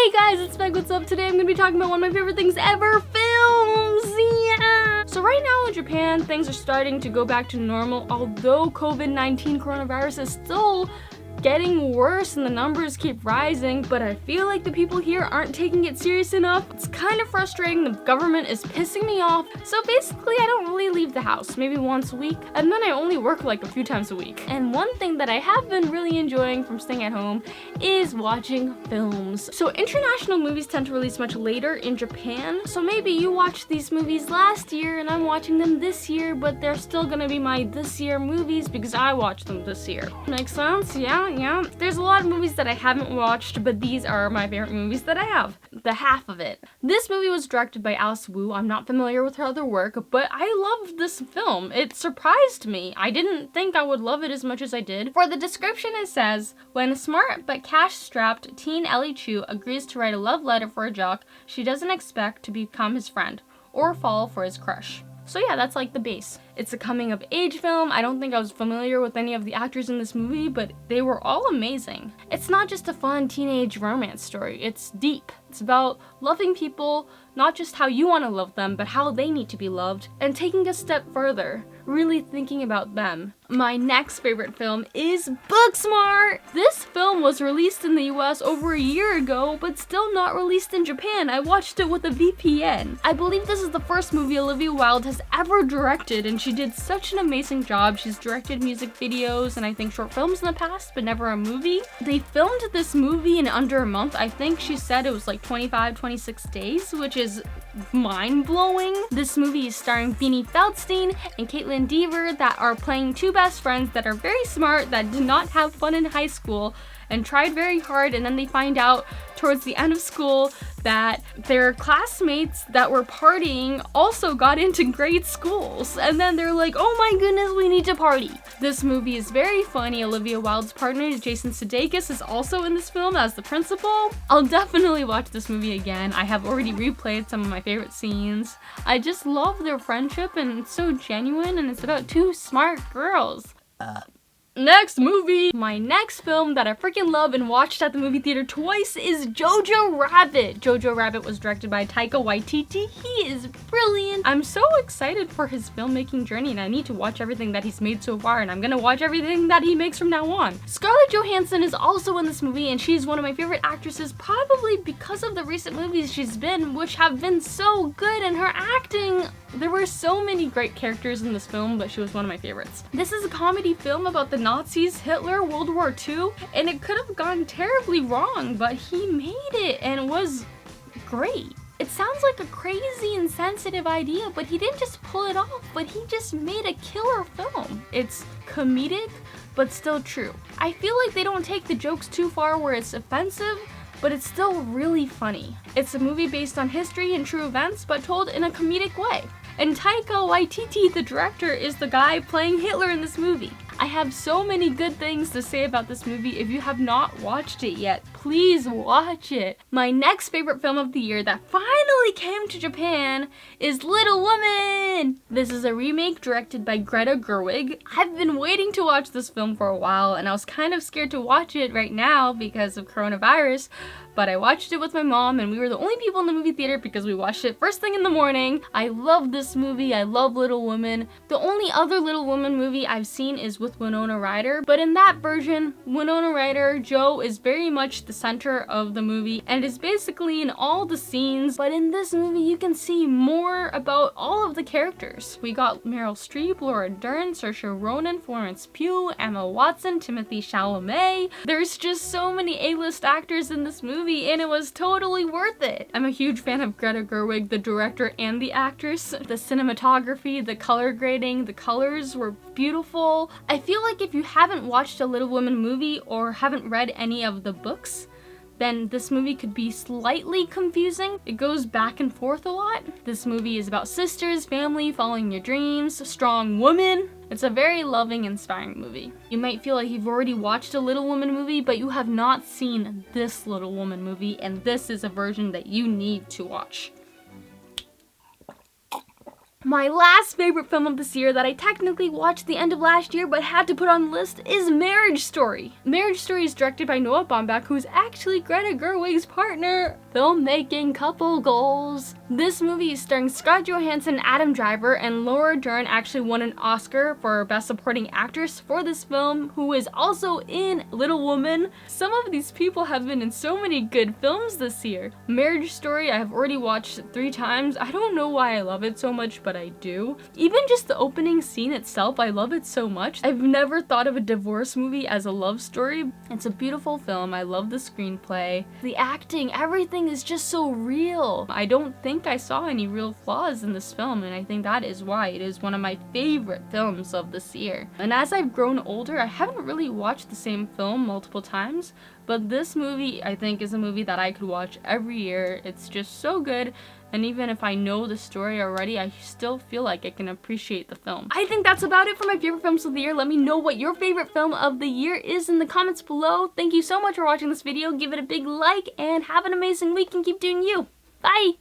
Hey guys, it's Meg. What's up? Today I'm gonna be talking about one of my favorite things ever, films! Yeah! So right now in Japan, things are starting to go back to normal, although COVID-19 coronavirus is still getting worse and the numbers keep rising, but I feel like the people here aren't taking it serious enough. It's kind of frustrating. The government is pissing me off. So basically, I don't really leave the house, maybe once a week, and then I only work like a few times a week. And one thing that I have been really enjoying from staying at home is watching films. So international movies tend to release much later in Japan, so maybe you watched these movies last year and I'm watching them this year, but they're still gonna be my this year movies because I watched them this year. Makes sense? Yeah. There's a lot of movies that I haven't watched, but these are my favorite movies that I have. The half of it. This movie was directed by Alice Wu. I'm not familiar with her other work, but I loved this film. It surprised me. I didn't think I would love it as much as I did. For the description, it says, when a smart but cash-strapped teen Ellie Chu agrees to write a love letter for a jock she doesn't expect to become his friend, or fall for his crush. So yeah, that's like the base. It's a coming of age film. I don't think I was familiar with any of the actors in this movie, but they were all amazing. It's not just a fun teenage romance story, it's deep. It's about loving people, not just how you want to love them, but how they need to be loved, and taking a step further, really thinking about them. My next favorite film is Booksmart! This film was released in the US over a year ago, but still not released in Japan. I watched it with a VPN. I believe this is the first movie Olivia Wilde has ever directed, and she did such an amazing job. She's directed music videos and I think short films in the past, but never a movie. They filmed this movie in under a month. I think she said it was like 25, 26 days, which is mind-blowing. This movie is starring Beanie Feldstein and Caitlin Dever that are playing two best friends that are very smart, that did not have fun in high school and tried very hard, and then they find out towards the end of school that their classmates that were partying also got into great schools, and then they're like, oh my goodness, we need to party. This movie is very funny. Olivia Wilde's partner, Jason Sudeikis, is also in this film as the principal. I'll definitely watch this movie again. I have already replayed some of my favorite scenes. I just love their friendship, and it's so genuine, and it's about two smart girls. Next movie! My next film that I freaking love and watched at the movie theater twice is Jojo Rabbit. Jojo Rabbit was directed by Taika Waititi. He is brilliant. I'm so excited for his filmmaking journey, and I need to watch everything that he's made so far, and I'm gonna watch everything that he makes from now on. Scarlett Johansson is also in this movie, and she's one of my favorite actresses, probably because of the recent movies she's been, which have been so good, and her acting. There were so many great characters in this film, but she was one of my favorites. This is a comedy film about the Nazis, Hitler, World War II, and it could have gone terribly wrong, but he made it and it was great. It sounds like a crazy insensitive idea, but he didn't just pull it off, but he just made a killer film. It's comedic, but still true. I feel like they don't take the jokes too far where it's offensive, but it's still really funny. It's a movie based on history and true events, but told in a comedic way. And Taika Waititi, the director, is the guy playing Hitler in this movie. I have so many good things to say about this movie. If you have not watched it yet, please watch it. My next favorite film of the year that finally came to Japan is Little Women. This is a remake directed by Greta Gerwig. I've been waiting to watch this film for a while, and I was kind of scared to watch it right now because of coronavirus, but I watched it with my mom, and we were the only people in the movie theater because we watched it first thing in the morning. I love this movie. I love Little Women. The only other Little Women movie I've seen is with Winona Ryder, but in that version, Winona Ryder, Jo, is very much the center of the movie and is basically in all the scenes, but in this movie you can see more about all of the characters. We got Meryl Streep, Laura Dern, Saoirse Ronan, Florence Pugh, Emma Watson, Timothée Chalamet. There's just so many A-list actors in this movie, and it was totally worth it. I'm a huge fan of Greta Gerwig, the director and the actress. The cinematography, the color grading, the colors were beautiful. I feel like if you haven't watched a Little Women movie or haven't read any of the books, then this movie could be slightly confusing. It goes back and forth a lot. This movie is about sisters, family, following your dreams, strong women. It's a very loving, inspiring movie. You might feel like you've already watched a Little Woman movie, but you have not seen this Little Woman movie, and this is a version that you need to watch. My last favorite film of this year that I technically watched the end of last year but had to put on the list is Marriage Story. Marriage Story is directed by Noah Baumbach, who's actually Greta Gerwig's partner. Filmmaking couple goals. This movie is starring Scarlett Johansson, Adam Driver, and Laura Dern actually won an Oscar for Best Supporting Actress for this film, who is also in Little Woman. Some of these people have been in so many good films this year. Marriage Story, I have already watched it 3 times. I don't know why I love it so much, but I do. Even just the opening scene itself, I love it so much. I've never thought of a divorce movie as a love story. It's a beautiful film. I love the screenplay. The acting, everything is just so real. I don't think I saw any real flaws in this film, and I think that is why it is one of my favorite films of this year. And as I've grown older, I haven't really watched the same film multiple times, but this movie I think is a movie that I could watch every year. It's just so good. And even if I know the story already, I still feel like I can appreciate the film. I think that's about it for my favorite films of the year. Let me know what your favorite film of the year is in the comments below. Thank you so much for watching this video. Give it a big like and have an amazing week and keep doing you. Bye!